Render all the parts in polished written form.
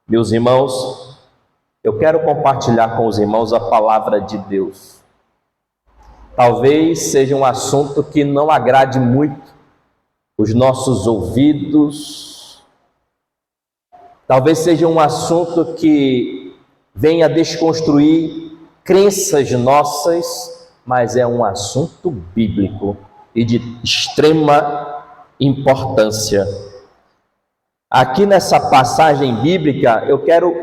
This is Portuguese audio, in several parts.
Meus irmãos, eu quero compartilhar com os irmãos a palavra de Deus. Talvez seja um assunto que não agrade muito os nossos ouvidos. Talvez seja um assunto que venha desconstruir crenças nossas, mas é um assunto bíblico e de extrema importância. Aqui nessa passagem bíblica, eu quero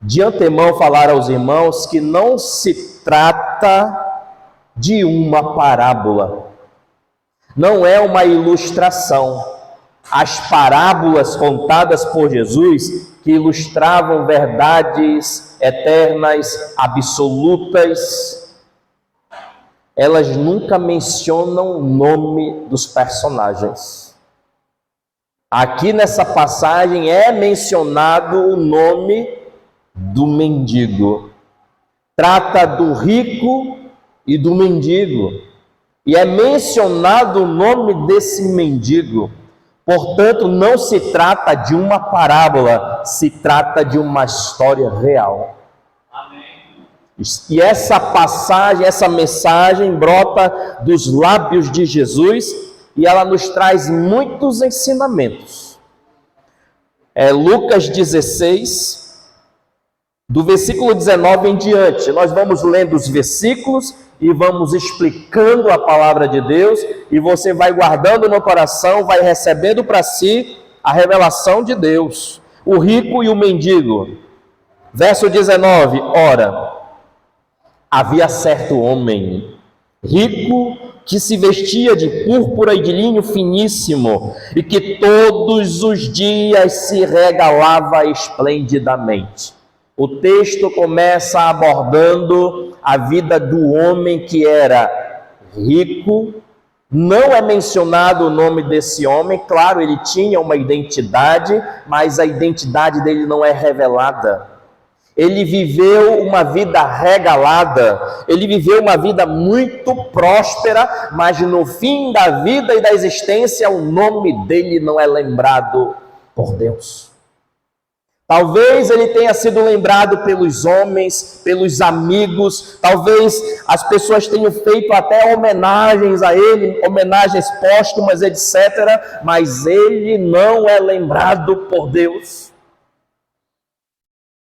de antemão falar aos irmãos que não se trata de uma parábola, não é uma ilustração. As parábolas contadas por Jesus, que ilustravam verdades eternas, absolutas, elas nunca mencionam o nome dos personagens. Aqui nessa passagem é mencionado o nome do mendigo. Trata do rico e do mendigo. E é mencionado o nome desse mendigo. Portanto, não se trata de uma parábola, se trata de uma história real. Amém. E essa passagem, essa mensagem brota dos lábios de Jesus e ela nos traz muitos ensinamentos. Lucas 16, do versículo 19 em diante. Nós vamos lendo os versículos e vamos explicando a palavra de Deus, e você vai guardando no coração, vai recebendo para si a revelação de Deus. O rico e o mendigo. Verso 19, ora, havia certo homem rico que se vestia de púrpura e de linho finíssimo, e que todos os dias se regalava esplendidamente. O texto começa abordando a vida do homem que era rico. Não é mencionado o nome desse homem, claro, ele tinha uma identidade, mas a identidade dele não é revelada. Ele viveu uma vida regalada, ele viveu uma vida muito próspera, mas no fim da vida e da existência, o nome dele não é lembrado por Deus. Talvez ele tenha sido lembrado pelos homens, pelos amigos, talvez as pessoas tenham feito até homenagens a ele, homenagens póstumas, etc., mas ele não é lembrado por Deus.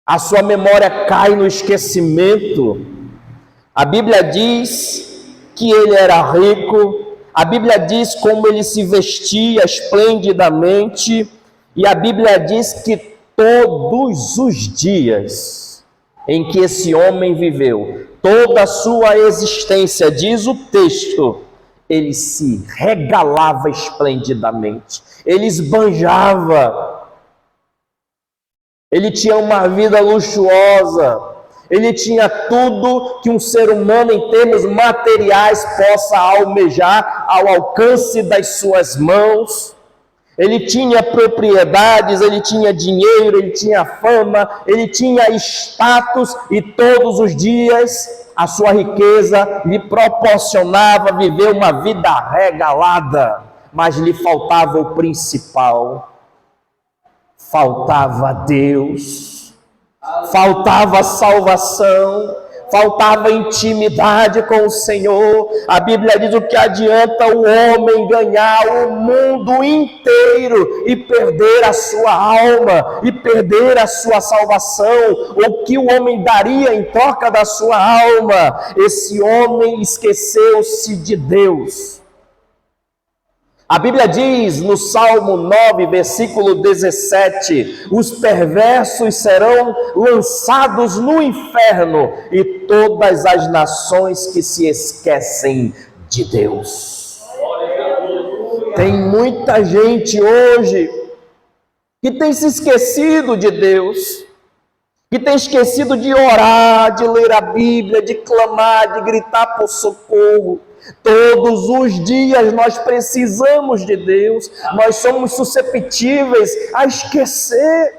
A sua memória cai no esquecimento. A Bíblia diz que ele era rico, a Bíblia diz como ele se vestia esplendidamente, e a Bíblia diz que todos os dias em que esse homem viveu, toda a sua existência, diz o texto, ele se regalava esplendidamente, ele esbanjava. Ele tinha uma vida luxuosa, ele tinha tudo que um ser humano em termos materiais possa almejar ao alcance das suas mãos. Ele tinha propriedades, ele tinha dinheiro, ele tinha fama, ele tinha status, e todos os dias a sua riqueza lhe proporcionava viver uma vida regalada, mas lhe faltava o principal. Faltava Deus, faltava salvação, faltava intimidade com o Senhor. A Bíblia diz: o que adianta o homem ganhar o mundo inteiro e perder a sua alma, e perder a sua salvação? O que o homem daria em troca da sua alma? Esse homem esqueceu-se de Deus. A Bíblia diz no Salmo 9, versículo 17, os perversos serão lançados no inferno, e todas as nações que se esquecem de Deus. Tem muita gente hoje que tem se esquecido de Deus, que tem esquecido de orar, de ler a Bíblia, de clamar, de gritar por socorro. Todos os dias nós precisamos de Deus, nós somos susceptíveis a esquecer,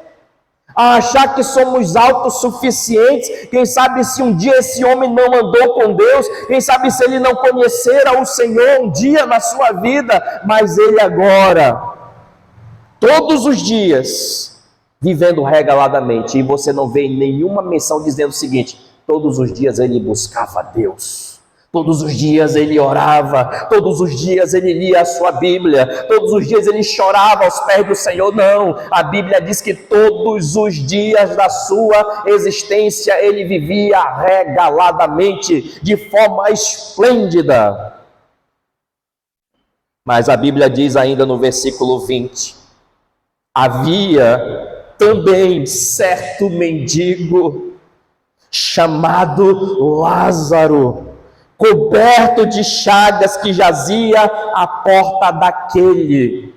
a achar que somos autossuficientes. Quem sabe se um dia esse homem não andou com Deus, quem sabe se ele não conhecera o Senhor um dia na sua vida, mas ele agora, todos os dias, vivendo regaladamente, e você não vê nenhuma menção dizendo o seguinte: todos os dias ele buscava Deus, todos os dias ele orava, todos os dias ele lia a sua Bíblia, todos os dias ele chorava aos pés do Senhor. Não, a Bíblia diz que todos os dias da sua existência ele vivia regaladamente, de forma esplêndida. Mas a Bíblia diz ainda no versículo 20: havia também certo mendigo chamado Lázaro, coberto de chagas, que jazia à porta daquele.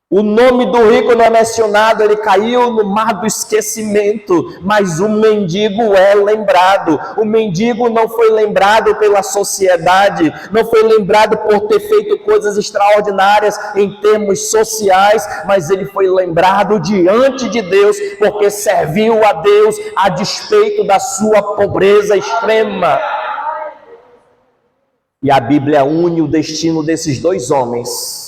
O nome do rico não é mencionado, ele caiu no mar do esquecimento, mas o mendigo é lembrado. O mendigo não foi lembrado pela sociedade, não foi lembrado por ter feito coisas extraordinárias em termos sociais, mas ele foi lembrado diante de Deus, porque serviu a Deus a despeito da sua pobreza extrema. E a Bíblia une o destino desses dois homens,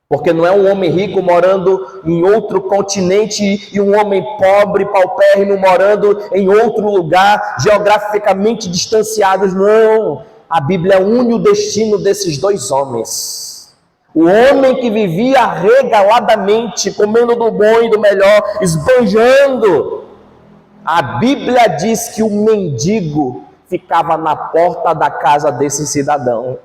porque não é um homem rico morando em outro continente e um homem pobre, paupérrimo, morando em outro lugar, geograficamente distanciados. Não, a Bíblia une o destino desses dois homens. O homem que vivia regaladamente, comendo do bom e do melhor, esbanjando. A Bíblia diz que o mendigo ficava na porta da casa desse cidadão,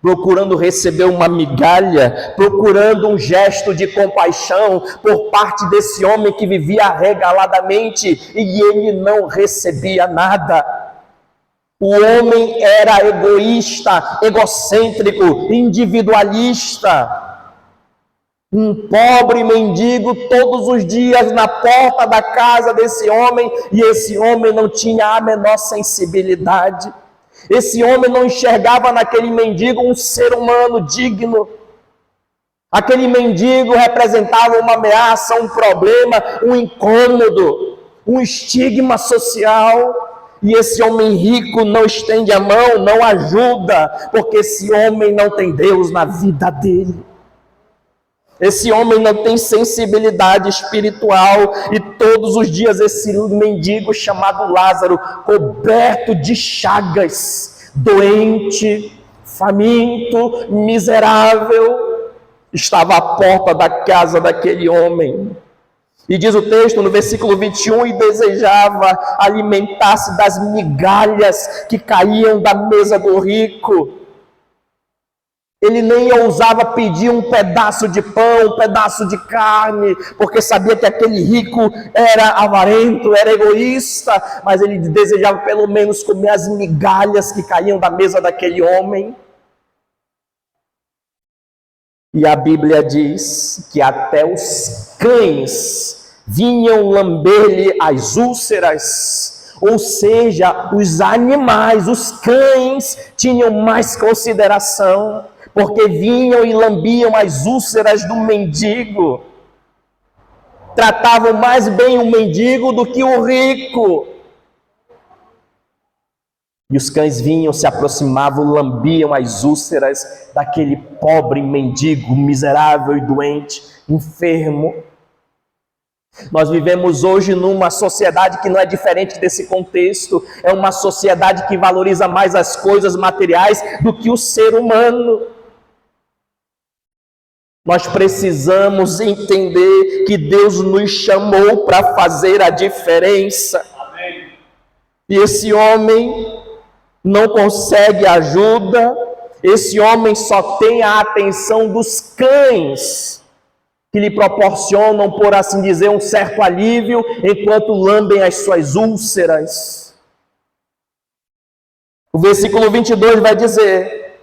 procurando receber uma migalha, procurando um gesto de compaixão por parte desse homem que vivia regaladamente, e ele não recebia nada. O homem era egoísta, egocêntrico, individualista. Um pobre mendigo todos os dias na porta da casa desse homem, e esse homem não tinha a menor sensibilidade. Esse homem não enxergava naquele mendigo um ser humano digno. Aquele mendigo representava uma ameaça, um problema, um incômodo, um estigma social. E esse homem rico não estende a mão, não ajuda, porque esse homem não tem Deus na vida dele. Esse homem não tem sensibilidade espiritual, e todos os dias esse mendigo chamado Lázaro, coberto de chagas, doente, faminto, miserável, estava à porta da casa daquele homem. E diz o texto no versículo 21, e desejava alimentar-se das migalhas que caíam da mesa do rico. Ele nem ousava pedir um pedaço de pão, um pedaço de carne, porque sabia que aquele rico era avarento, era egoísta, mas ele desejava pelo menos comer as migalhas que caíam da mesa daquele homem. E a Bíblia diz que até os cães vinham lamber-lhe as úlceras, ou seja, os animais, os cães tinham mais consideração, porque vinham e lambiam as úlceras do mendigo, tratavam mais bem o mendigo do que o rico. E os cães vinham, se aproximavam, lambiam as úlceras daquele pobre mendigo, miserável e doente, enfermo. Nós vivemos hoje numa sociedade que não é diferente desse contexto. É uma sociedade que valoriza mais as coisas materiais do que o ser humano. Nós precisamos entender que Deus nos chamou para fazer a diferença. Amém. E esse homem não consegue ajuda, esse homem só tem a atenção dos cães, que lhe proporcionam, por assim dizer, um certo alívio, enquanto lambem as suas úlceras. O versículo 22 vai dizer: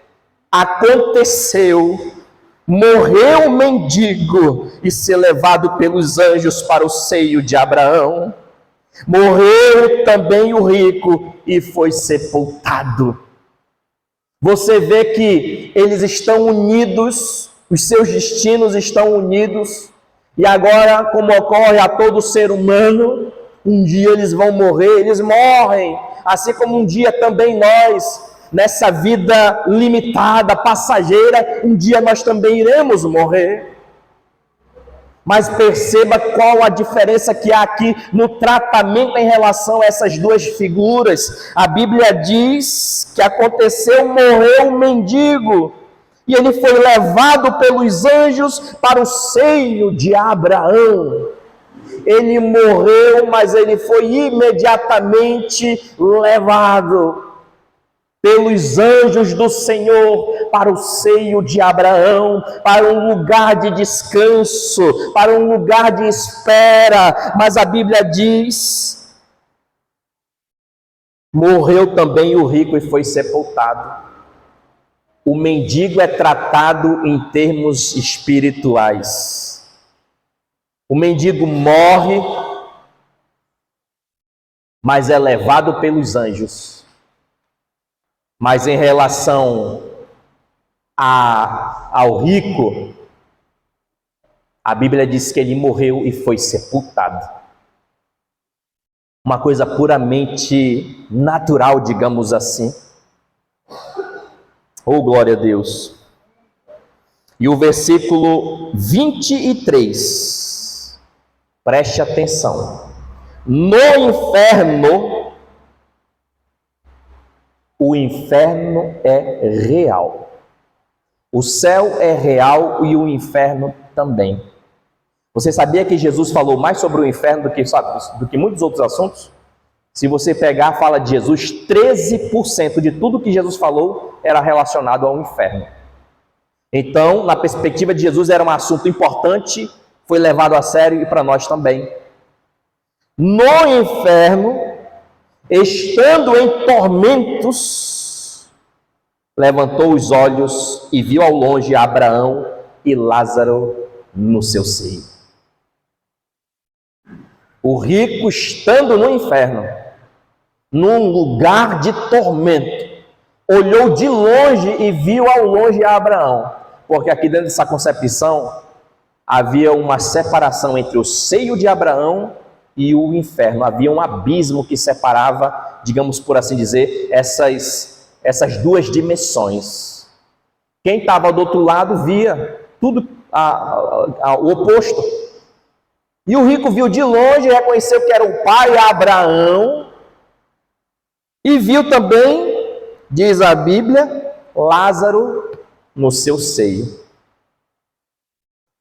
aconteceu, morreu o mendigo e ser levado pelos anjos para o seio de Abraão. Morreu também o rico e foi sepultado. Você vê que eles estão unidos, os seus destinos estão unidos, e agora, como ocorre a todo ser humano, um dia eles vão morrer, eles morrem, assim como um dia também nós, nessa vida limitada, passageira, um dia nós também iremos morrer. Mas perceba qual a diferença que há aqui no tratamento em relação a essas duas figuras. A Bíblia diz que aconteceu, morreu um mendigo, e ele foi levado pelos anjos para o seio de Abraão. Ele morreu, mas ele foi imediatamente levado pelos anjos do Senhor para o seio de Abraão, para um lugar de descanso, para um lugar de espera. Mas a Bíblia diz: morreu também o rico e foi sepultado. O mendigo é tratado em termos espirituais. O mendigo morre, mas é levado pelos anjos. Mas em relação ao rico, a Bíblia diz que ele morreu e foi sepultado. Uma coisa puramente natural, digamos assim. Oh, glória a Deus. E o versículo 23, preste atenção. No inferno, o inferno é real. O céu é real e o inferno também. Você sabia que Jesus falou mais sobre o inferno do que muitos outros assuntos? Se você pegar, fala de Jesus, 13% de tudo que Jesus falou era relacionado ao inferno. Então, na perspectiva de Jesus, era um assunto importante, foi levado a sério e para nós também. No inferno, estando em tormentos, levantou os olhos e viu ao longe Abraão e Lázaro no seu seio. O rico, estando no inferno, num lugar de tormento, olhou de longe e viu ao longe Abraão, porque aqui dentro dessa concepção havia uma separação entre o seio de Abraão e o inferno. Havia um abismo que separava, digamos por assim dizer, essas duas dimensões. Quem estava do outro lado via tudo o oposto. E o rico viu de longe e reconheceu que era o pai Abraão, e viu também, diz a Bíblia, Lázaro no seu seio.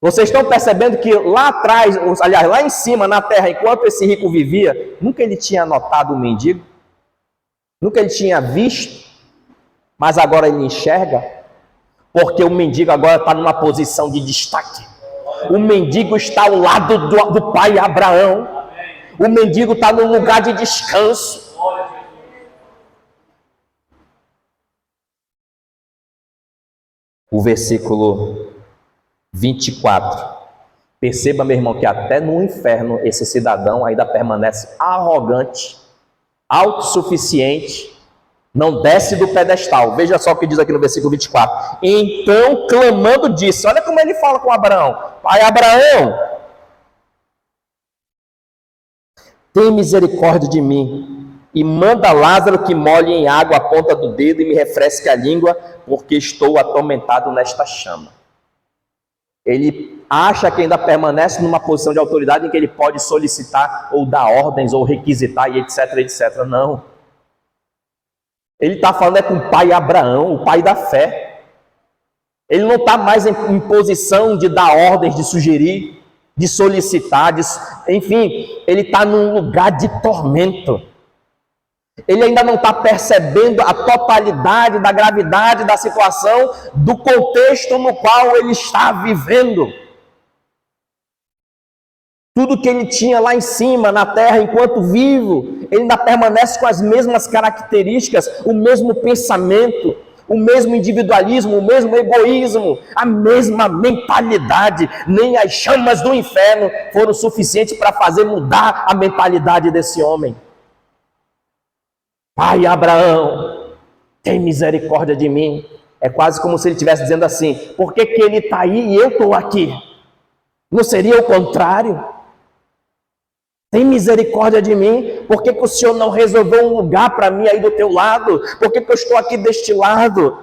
Vocês estão percebendo que lá atrás, aliás, lá em cima, na terra, enquanto esse rico vivia, nunca ele tinha notado o mendigo, nunca ele tinha visto, mas agora ele enxerga, porque o mendigo agora está numa posição de destaque. O mendigo está ao lado do pai Abraão. O mendigo está num lugar de descanso. O versículo 24. Perceba, meu irmão, que até no inferno esse cidadão ainda permanece arrogante, autossuficiente, não desce do pedestal. Veja só o que diz aqui no versículo 24. Então, clamando, disse, olha como ele fala com Abraão: pai Abraão, tem misericórdia de mim e manda Lázaro que molhe em água a ponta do dedo e me refresque a língua, porque estou atormentado nesta chama. Ele acha que ainda permanece numa posição de autoridade em que ele pode solicitar ou dar ordens ou requisitar e etc, etc. Não. Ele está falando com o pai Abraão, o pai da fé. Ele não está mais em posição de dar ordens, de sugerir, de solicitar, enfim, ele está num lugar de tormento. Ele ainda não está percebendo a totalidade da gravidade da situação, do contexto no qual ele está vivendo. Tudo que ele tinha lá em cima, na terra, enquanto vivo, ele ainda permanece com as mesmas características, o mesmo pensamento, o mesmo individualismo, o mesmo egoísmo, a mesma mentalidade. Nem as chamas do inferno foram suficientes para fazer mudar a mentalidade desse homem. Pai Abraão, tem misericórdia de mim. É quase como se ele estivesse dizendo assim: por que ele está aí e eu estou aqui? Não seria o contrário? Tem misericórdia de mim. Por que o Senhor não resolveu um lugar para mim aí do teu lado? Por que eu estou aqui deste lado?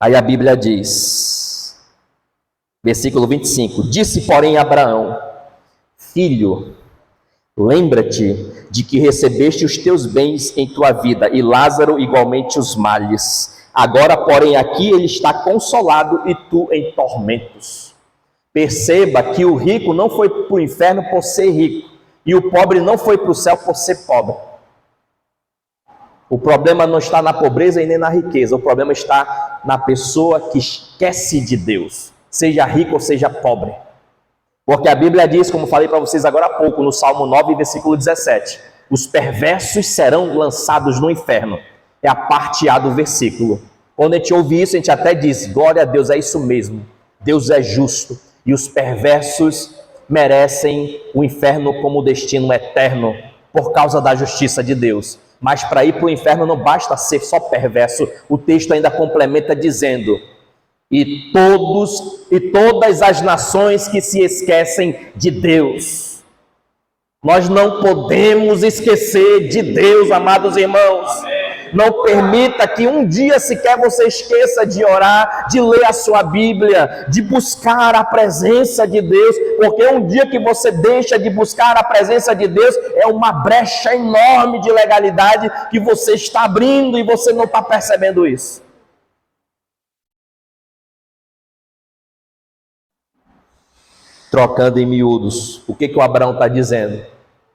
Aí a Bíblia diz: Versículo 25. Disse, porém, Abraão: filho, lembra-te de que recebeste os teus bens em tua vida, e Lázaro igualmente os males. Agora, porém, aqui ele está consolado e tu em tormentos. Perceba que o rico não foi para o inferno por ser rico, e o pobre não foi para o céu por ser pobre. O problema não está na pobreza e nem na riqueza, o problema está na pessoa que esquece de Deus, seja rico ou seja pobre. Porque a Bíblia diz, como falei para vocês agora há pouco, no Salmo 9, versículo 17, os perversos serão lançados no inferno. É a parte A do versículo. Quando a gente ouve isso, a gente até diz, glória a Deus, é isso mesmo. Deus é justo e os perversos merecem o inferno como destino eterno por causa da justiça de Deus. Mas para ir para o inferno não basta ser só perverso. O texto ainda complementa dizendo: e todas as nações que se esquecem de Deus. Nós não podemos esquecer de Deus, amados irmãos. Não permita que um dia sequer você esqueça de orar, de ler a sua Bíblia, de buscar a presença de Deus, porque um dia que você deixa de buscar a presença de Deus, é uma brecha enorme de legalidade que você está abrindo e você não está percebendo isso. Trocando em miúdos, o que o Abraão está dizendo?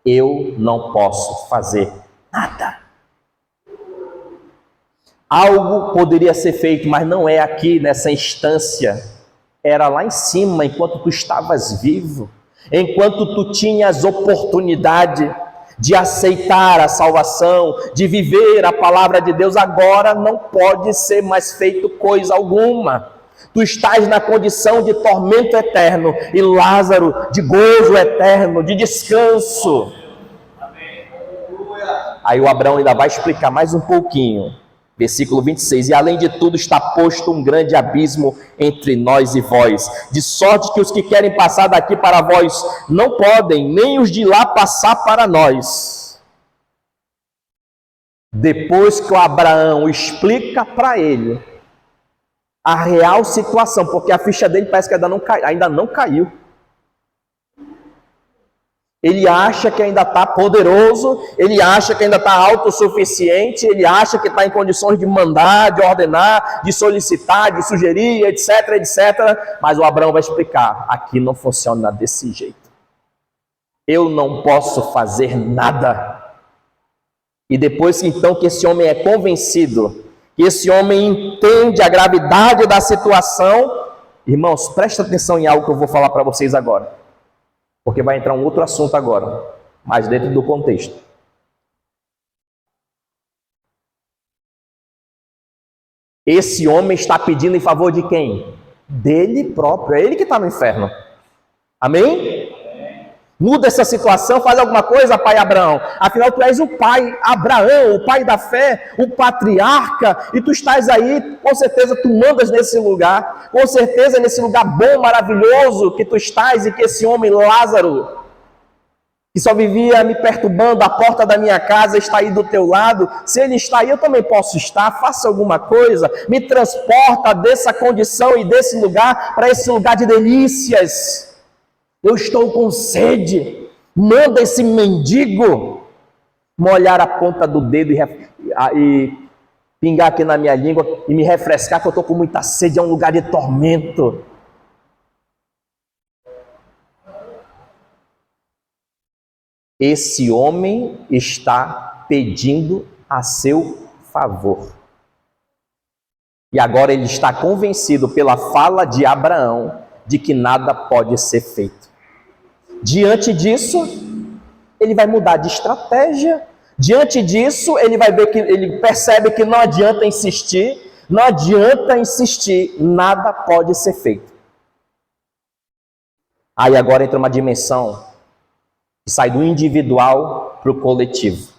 Eu não posso fazer nada. Algo poderia ser feito, mas não é aqui nessa instância. Era lá em cima, enquanto tu estavas vivo, enquanto tu tinhas oportunidade de aceitar a salvação, de viver a palavra de Deus. Agora não pode ser mais feito coisa alguma. Tu estás na condição de tormento eterno e Lázaro de gozo eterno, de descanso. Aí o Abraão ainda vai explicar mais um pouquinho. Versículo 26, e além de tudo está posto um grande abismo entre nós e vós, de sorte que os que querem passar daqui para vós não podem, nem os de lá passar para nós. Depois que o Abraão explica para ele a real situação, porque a ficha dele parece que ainda não caiu. Ele acha que ainda está poderoso, ele acha que ainda está autossuficiente, ele acha que está em condições de mandar, de ordenar, de solicitar, de sugerir, etc, etc. Mas o Abraão vai explicar, aqui não funciona desse jeito. Eu não posso fazer nada. E depois então que esse homem é convencido, que esse homem entende a gravidade da situação, irmãos, presta atenção em algo que eu vou falar para vocês agora. Porque vai entrar um outro assunto agora, mas dentro do contexto. Esse homem está pedindo em favor de quem? Dele próprio, é ele que está no inferno. Amém? Muda essa situação, faz alguma coisa, pai Abraão. Afinal, tu és o pai Abraão, o pai da fé, o patriarca, e tu estás aí, com certeza tu mandas nesse lugar, com certeza nesse lugar bom, maravilhoso que tu estás, e que esse homem Lázaro, que só vivia me perturbando, a porta da minha casa está aí do teu lado. Se ele está aí, eu também posso estar. Faça alguma coisa, me transporta dessa condição e desse lugar para esse lugar de delícias. Eu estou com sede. Manda esse mendigo molhar a ponta do dedo e pingar aqui na minha língua e me refrescar, que eu estou com muita sede. É um lugar de tormento. Esse homem está pedindo a seu favor. E agora ele está convencido pela fala de Abraão de que nada pode ser feito. Diante disso, ele vai mudar de estratégia. Diante disso, ele vai ver que ele percebe que não adianta insistir, nada pode ser feito. Aí agora entra uma dimensão que sai do individual para o coletivo.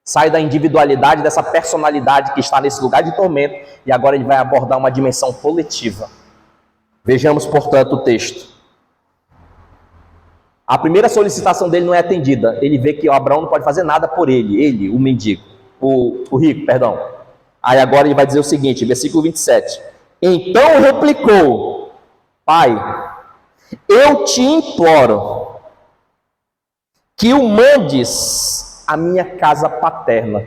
Sai da individualidade, dessa personalidade que está nesse lugar de tormento, e agora ele vai abordar uma dimensão coletiva. Vejamos, portanto, o texto. A primeira solicitação dele não é atendida. Ele vê que o Abraão não pode fazer nada por ele, o mendigo, o rico, perdão. Aí agora ele vai dizer o seguinte, versículo 27. Então replicou, Pai, eu te imploro que o mandes à minha casa paterna.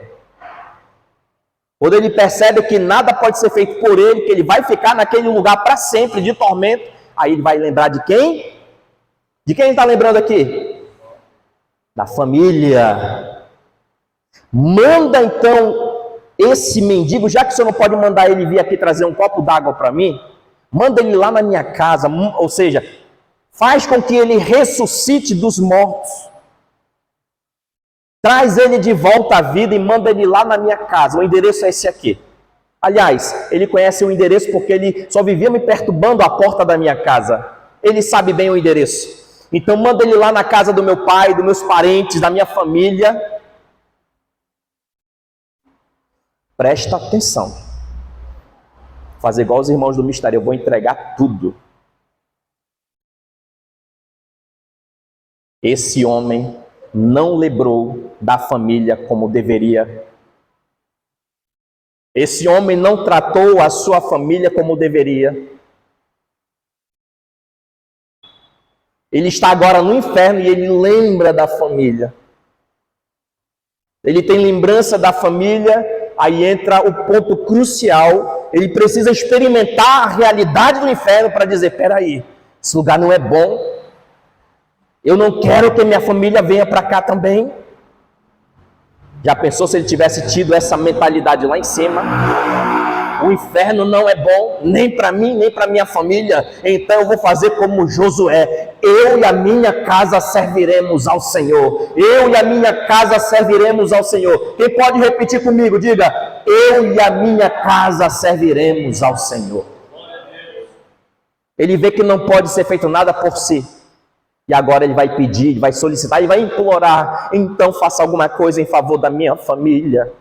Quando ele percebe que nada pode ser feito por ele, que ele vai ficar naquele lugar para sempre de tormento, aí ele vai lembrar de quem? De quem ele está lembrando aqui? Da família. Manda então esse mendigo, já que o senhor não pode mandar ele vir aqui trazer um copo d'água para mim, manda ele lá na minha casa, ou seja, faz com que ele ressuscite dos mortos. Traz ele de volta à vida e manda ele lá na minha casa. O endereço é esse aqui. Aliás, ele conhece o endereço porque ele só vivia me perturbando à porta da minha casa. Ele sabe bem o endereço. Então manda ele lá na casa do meu pai, dos meus parentes, da minha família. Presta atenção. Vou fazer igual os irmãos do mistério, eu vou entregar tudo. Esse homem não lembrou da família como deveria. Esse homem não tratou a sua família como deveria. Ele está agora no inferno e ele lembra da família. Ele tem lembrança da família, aí entra o ponto crucial. Ele precisa experimentar a realidade do inferno para dizer, peraí, esse lugar não é bom. Eu não quero que minha família venha para cá também. Já pensou se ele tivesse tido essa mentalidade lá em cima? O inferno não é bom, nem para mim, nem para minha família. Então eu vou fazer como Josué. Eu e a minha casa serviremos ao Senhor. Eu e a minha casa serviremos ao Senhor. Quem pode repetir comigo? Diga, eu e a minha casa serviremos ao Senhor. Ele vê que não pode ser feito nada por si. E agora ele vai pedir, ele vai solicitar, ele vai implorar. Então faça alguma coisa em favor da minha família.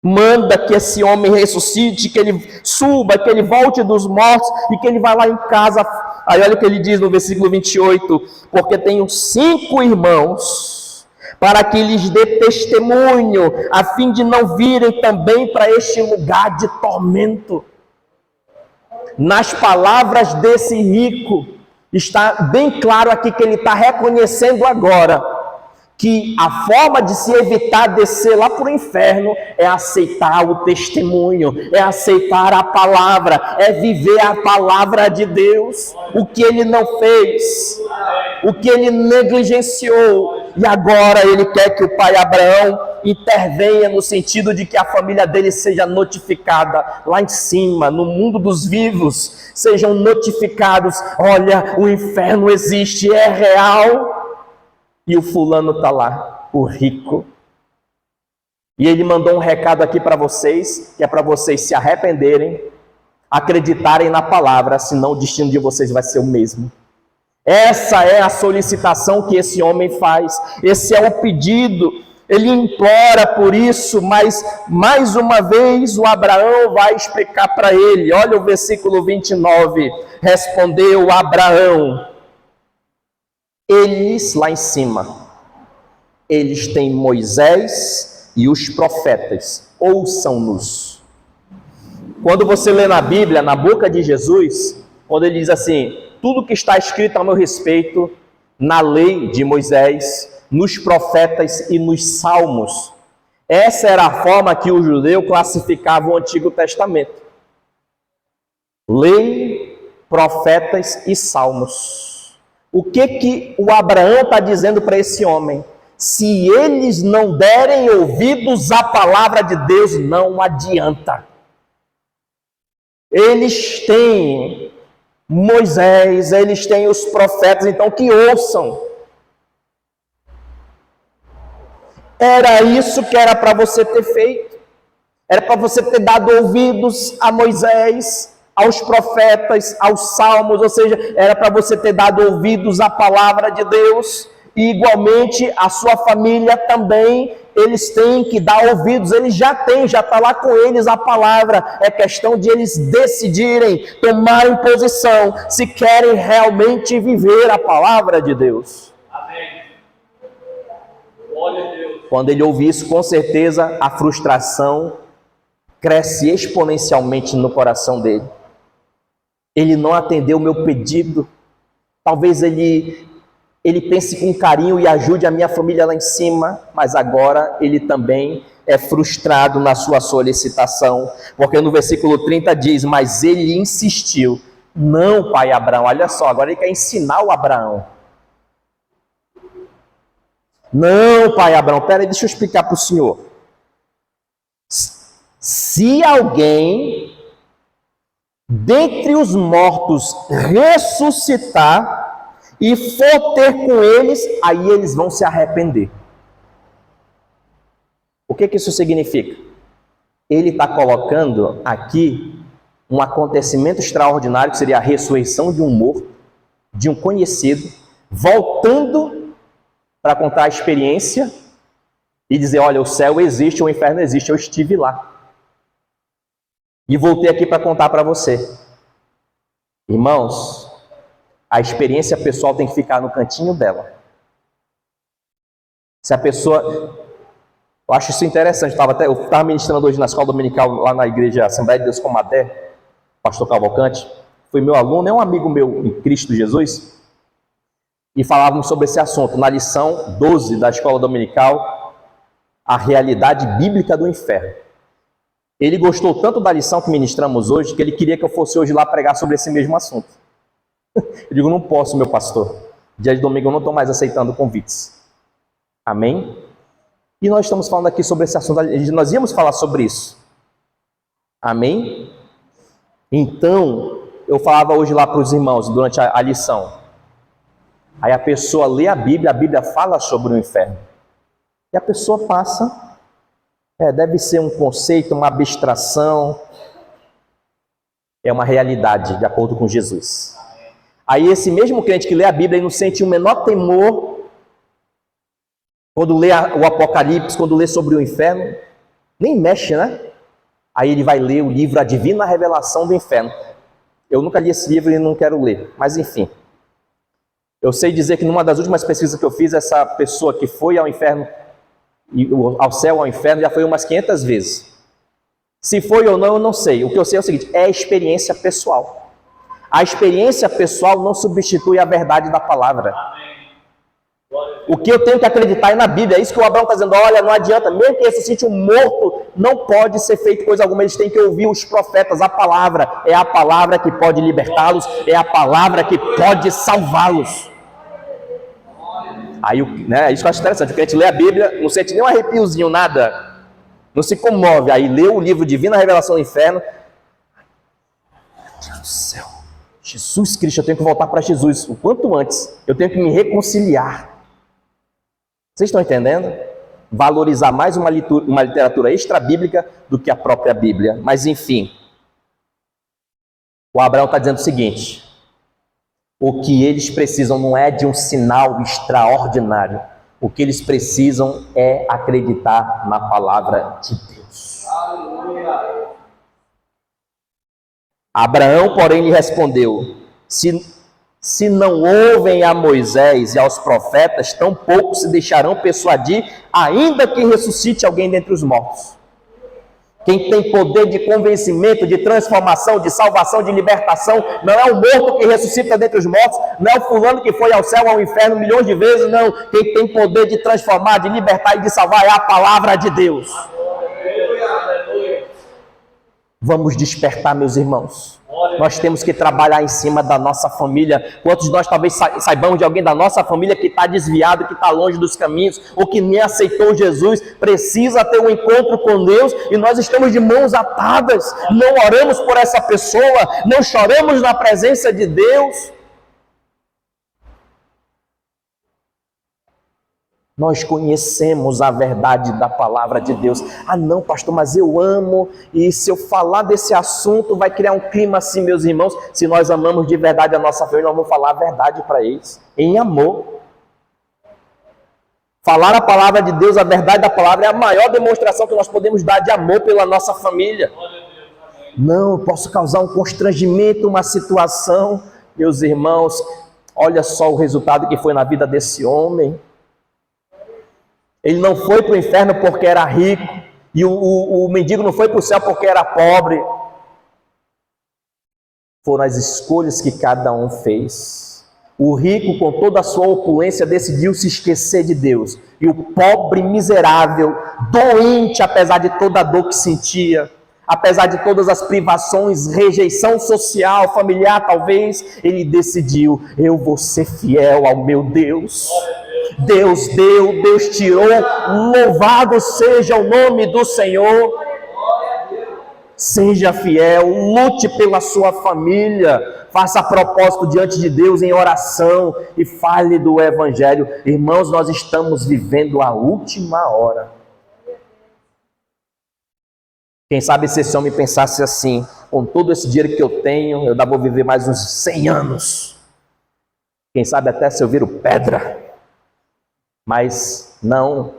Manda que esse homem ressuscite, que ele suba, que ele volte dos mortos e que ele vá lá em casa. Aí olha o que ele diz no versículo 28. Porque tenho 5 irmãos, para que lhes dê testemunho, a fim de não virem também para este lugar de tormento. Nas palavras desse rico, está bem claro aqui que ele está reconhecendo agora que a forma de se evitar descer lá para o inferno é aceitar o testemunho, é aceitar a palavra, é viver a palavra de Deus. O que ele não fez, o que ele negligenciou, e agora ele quer que o pai Abraão intervenha no sentido de que a família dele seja notificada lá em cima, no mundo dos vivos, sejam notificados, olha, o inferno existe, é real. E o fulano está lá, o rico. E ele mandou um recado aqui para vocês, que é para vocês se arrependerem, acreditarem na palavra, senão o destino de vocês vai ser o mesmo. Essa é a solicitação que esse homem faz, esse é o pedido. Ele implora por isso, mas mais uma vez o Abraão vai explicar para ele. Olha o versículo 29. Respondeu Abraão: eles lá em cima, eles têm Moisés e os profetas, ouçam-nos. Quando você lê na Bíblia, na boca de Jesus, quando ele diz assim, tudo que está escrito a meu respeito, na lei de Moisés, nos profetas e nos salmos, essa era a forma que o judeu classificava o Antigo Testamento. Lei, profetas e salmos. O que o Abraão está dizendo para esse homem? Se eles não derem ouvidos à palavra de Deus, não adianta. Eles têm Moisés, eles têm os profetas, então que ouçam. Era isso que era para você ter feito. Era para você ter dado ouvidos a Moisés, aos profetas, aos salmos, ou seja, era para você ter dado ouvidos à palavra de Deus, e igualmente a sua família também, eles têm que dar ouvidos, eles já têm, já está lá com eles a palavra, é questão de eles decidirem, tomarem posição, se querem realmente viver a palavra de Deus. Amém. Glória a Deus. Quando ele ouve isso, com certeza a frustração cresce exponencialmente no coração dele. ele não atendeu o meu pedido, talvez ele pense com carinho e ajude a minha família lá em cima, mas agora ele também é frustrado na sua solicitação, porque no versículo 30 diz, mas ele insistiu, não, pai Abraão, olha só, agora ele quer ensinar o Abraão. Não, pai Abraão, peraí, deixa eu explicar para o senhor. Se alguém dentre os mortos ressuscitar e for ter com eles, aí eles vão se arrepender. O que isso significa? Ele está colocando aqui um acontecimento extraordinário, que seria a ressurreição de um morto, de um conhecido, voltando para contar a experiência e dizer, olha, o céu existe, o inferno existe, eu estive lá. E voltei aqui para contar para você. Irmãos, a experiência pessoal tem que ficar no cantinho dela. Se a pessoa... Eu acho isso interessante. Eu estava ministrando hoje na escola dominical, lá na igreja Assembleia de Deus Comadé, pastor Cavalcante. Foi meu aluno, é um amigo meu em Cristo Jesus. E falávamos sobre esse assunto, na lição 12 da escola dominical, a realidade bíblica do inferno. Ele gostou tanto da lição que ministramos hoje, que ele queria que eu fosse hoje lá pregar sobre esse mesmo assunto. Eu digo, não posso, meu pastor. Dia de domingo eu não estou mais aceitando convites. Amém? E nós estamos falando aqui sobre esse assunto, nós íamos falar sobre isso. Amém? Então, eu falava hoje lá para os irmãos, durante a lição. Aí a pessoa lê a Bíblia fala sobre o inferno. E a pessoa passa... deve ser um conceito, uma abstração, é uma realidade, de acordo com Jesus. Aí esse mesmo crente que lê a Bíblia e não sente o menor temor, quando lê o Apocalipse, quando lê sobre o inferno, nem mexe, né? Aí ele vai ler o livro A Divina Revelação do Inferno. Eu nunca li esse livro e não quero ler, mas enfim. Eu sei dizer que numa das últimas pesquisas que eu fiz, essa pessoa que foi ao inferno, ao céu, ao inferno, já foi umas 500 vezes. Se foi ou não, eu não sei. O que eu sei é o seguinte, é experiência pessoal. A experiência pessoal não substitui a verdade da palavra. O que eu tenho que acreditar é na Bíblia. É isso que o Abraão está dizendo, olha, não adianta, mesmo que ressuscite um morto, não pode ser feito coisa alguma, eles têm que ouvir os profetas, a palavra. É a palavra que pode libertá-los, é a palavra que pode salvá-los. Aí, né, isso que eu acho interessante, o crente lê a Bíblia, não sente nem um arrepiozinho, nada, não se comove, aí lê o livro Divina Revelação do Inferno, meu Deus do céu, Jesus Cristo, eu tenho que voltar para Jesus o quanto antes, eu tenho que me reconciliar. Vocês estão entendendo? Valorizar mais uma literatura extra-bíblica do que a própria Bíblia, mas enfim, o Abraão está dizendo o seguinte, o que eles precisam não é de um sinal extraordinário. O que eles precisam é acreditar na palavra de Deus. Aleluia. Abraão, porém, lhe respondeu, se não ouvem a Moisés e aos profetas, tampouco se deixarão persuadir, ainda que ressuscite alguém dentre os mortos. Quem tem poder de convencimento, de transformação, de salvação, de libertação, não é o morto que ressuscita dentre os mortos, não é o fulano que foi ao céu, ao inferno milhões de vezes, não. Quem tem poder de transformar, de libertar e de salvar é a palavra de Deus. Vamos despertar, meus irmãos. Nós temos que trabalhar em cima da nossa família. Quantos de nós talvez saibamos de alguém da nossa família que está desviado, que está longe dos caminhos, ou que nem aceitou Jesus, precisa ter um encontro com Deus, e nós estamos de mãos atadas, não oramos por essa pessoa, não choramos na presença de Deus. Nós conhecemos a verdade da palavra de Deus. Ah não, pastor, mas eu amo, e se eu falar desse assunto vai criar um clima assim, meus irmãos. Se nós amamos de verdade a nossa família, nós vamos falar a verdade para eles, em amor. Falar a palavra de Deus, a verdade da palavra, é a maior demonstração que nós podemos dar de amor pela nossa família. Não, eu posso causar um constrangimento, uma situação. Meus irmãos, olha só o resultado que foi na vida desse homem. Ele não foi para o inferno porque era rico, e o mendigo não foi para o céu porque era pobre. foram as escolhas que cada um fez. O rico, com toda a sua opulência, decidiu se esquecer de Deus. E o pobre, miserável, doente, apesar de toda a dor que sentia, apesar de todas as privações, rejeição social, familiar talvez, ele decidiu: eu vou ser fiel ao meu Deus. Deus deu, Deus tirou, louvado seja o nome do Senhor. Seja fiel, lute pela sua família, faça propósito diante de Deus em oração e fale do Evangelho. Irmãos, nós estamos vivendo a última hora. Quem sabe se esse homem pensasse assim: com todo esse dinheiro que eu tenho, eu ainda vou viver mais uns 100 anos. Quem sabe até se eu viro pedra. Mas não.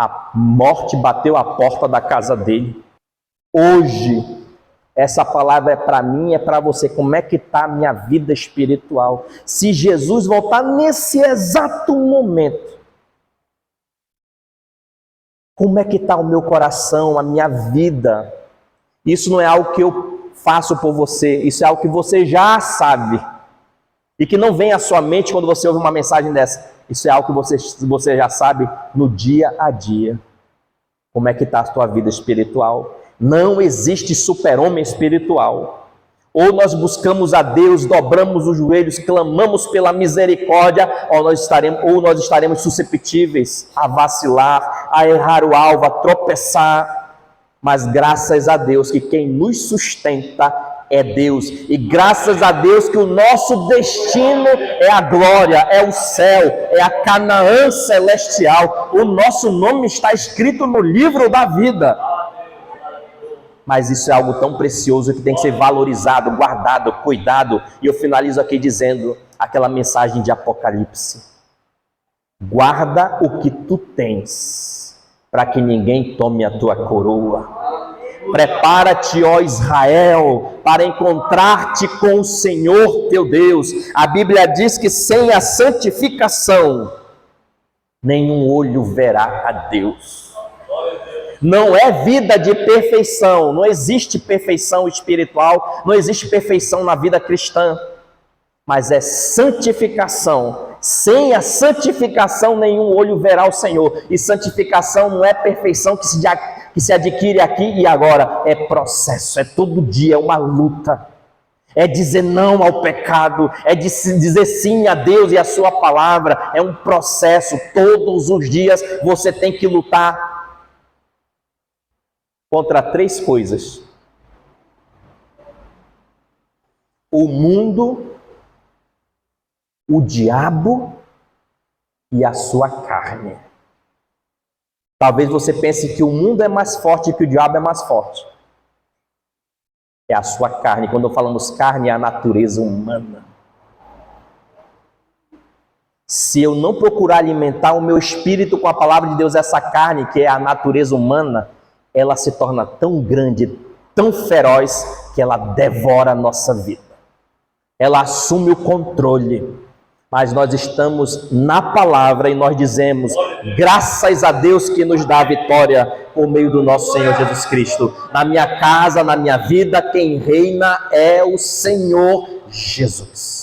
A morte bateu a porta da casa dele. Hoje, essa palavra é para mim, é para você. Como é que está a minha vida espiritual? Se Jesus voltar nesse exato momento, como é que está o meu coração, a minha vida? Isso não é algo que eu faço por você, isso é algo que você já sabe. E que não vem à sua mente quando você ouve uma mensagem dessa. Isso é algo que você já sabe no dia a dia. Como é que está a sua vida espiritual? Não existe super-homem espiritual. Ou nós buscamos a Deus, dobramos os joelhos, clamamos pela misericórdia, ou nós estaremos susceptíveis a vacilar, a errar o alvo, a tropeçar. Mas graças a Deus que quem nos sustenta é Deus, e graças a Deus que o nosso destino é a glória, é o céu, é a Canaã celestial. O nosso nome está escrito no livro da vida. Mas isso é algo tão precioso que tem que ser valorizado, guardado, cuidado. E eu finalizo aqui dizendo aquela mensagem de Apocalipse: guarda o que tu tens, para que ninguém tome a tua coroa. Prepara-te, ó Israel, para encontrar-te com o Senhor teu Deus. A Bíblia diz que sem a santificação, nenhum olho verá a Deus. Não é vida de perfeição, não existe perfeição espiritual, não existe perfeição na vida cristã, mas é santificação. Sem a santificação, nenhum olho verá o Senhor. E santificação não é perfeição que se adquire aqui e agora, é processo, é todo dia, é uma luta. É dizer não ao pecado, é dizer sim a Deus e a sua palavra. É um processo, todos os dias você tem que lutar contra 3 coisas: o mundo, o diabo e a sua carne. Talvez você pense que o mundo é mais forte e que o diabo é mais forte. É a sua carne. Quando falamos carne, é a natureza humana. Se eu não procurar alimentar o meu espírito com a palavra de Deus, essa carne, que é a natureza humana, ela se torna tão grande, tão feroz, que ela devora a nossa vida. Ela assume o controle. Mas nós estamos na palavra e nós dizemos: graças a Deus que nos dá a vitória por meio do nosso Senhor Jesus Cristo. Na minha casa, na minha vida, quem reina é o Senhor Jesus.